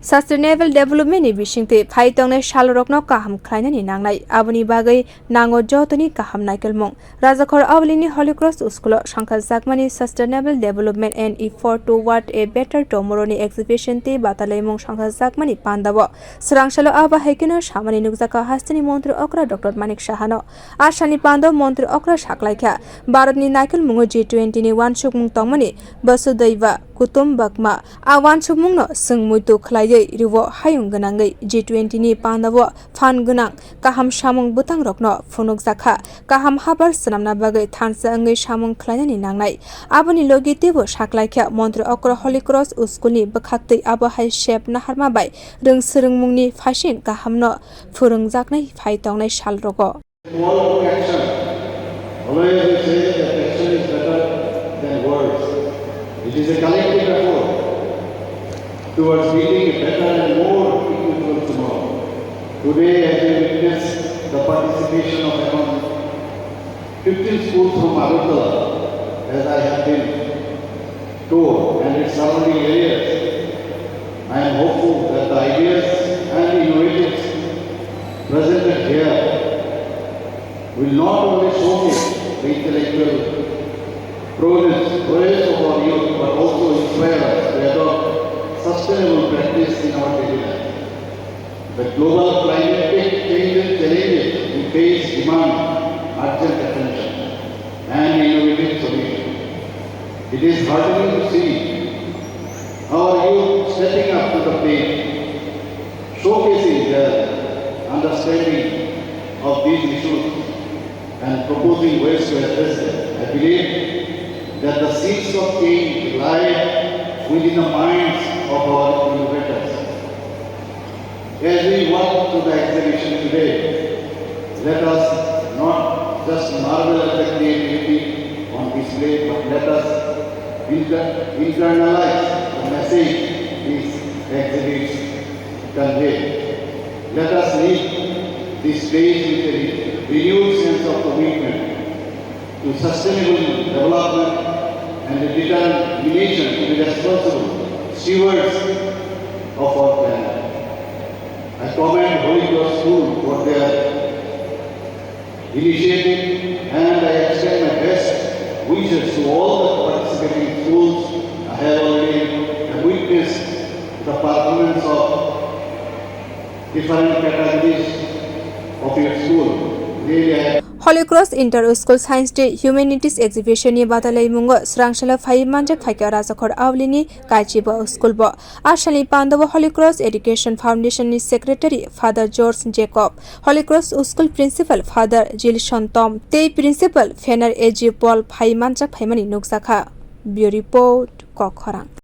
Sustainable Development ni bisingte phai tongnai salorokno kaham khlainani nangnai aboni bagai nango jotoni kaham naikelmong rajakhor Holy ni Holy Cross School sangkhajakmani Sustainable Development and Effort Toward a Better Tomorrow ni exhibition te batailaimwng sangkhajakmani panda bo Swrang salo aba haikino samani nugjaka haste ni montri okra Dr.Manik sahano asani pando montri okra saklaikha Bharat ni naikelmungo G20 ni wansukmung tongmani basudaiva kutumbakma a wansukmung no sungmuitu khlai riwo hayung ganangai G20 ni pandabo fan ganang kaham samung butang rokno phunuk jakha kaham habar sanamna bagai thansa angai samung khlainani nangnai aboni logi tebo saklaikha montri okra Holy Cross School ni bakhattei abo hai shep naharma bai rungsrungmungni phasing kahamno phurungjaknai phai tongnai salrogo It is a collective effort towards building a better and more equitable tomorrow. Today, as we witness the participation of around 15 schools from Aguli, as I have been told, and its surrounding areas, I am hopeful that the ideas and innovatives presented here will not only showcase the intellectual progress of our youth, but also inspire us to adopt sustainable practice in our daily life. The global climate change challenges we face demand urgent attention and innovative solutions. It is heartening to see our youth stepping up to the plate, showcasing their understanding of these issues and proposing ways to address them. I believe that the seeds of change lie within the minds of our innovators. As we walk through the exhibition today, let us not just marvel at the creativity on display, but let us internalize the message these exhibits convey. Let us leave this space with a renewed sense of commitment to sustainable development and the determination to be responsible stewards of our planet. I commend Holy Cross School for their initiative and I extend my best wishes to all the participating schools. I have already witnessed the performance of different categories of your school. Really, Holy Cross Inter-School Science Day Humanities Exhibition ni batailaimwng Swrang salo phai manjak phaika rajakhor Holy ni kaichibo school bo asali pandabo Holy Cross Education Foundation ni secretary Father George Jacob Holy Cross School principal Father Gilson Tom tei principal Fener AG Paul phai manjak phaimani nugjaka Bureau report Kokharang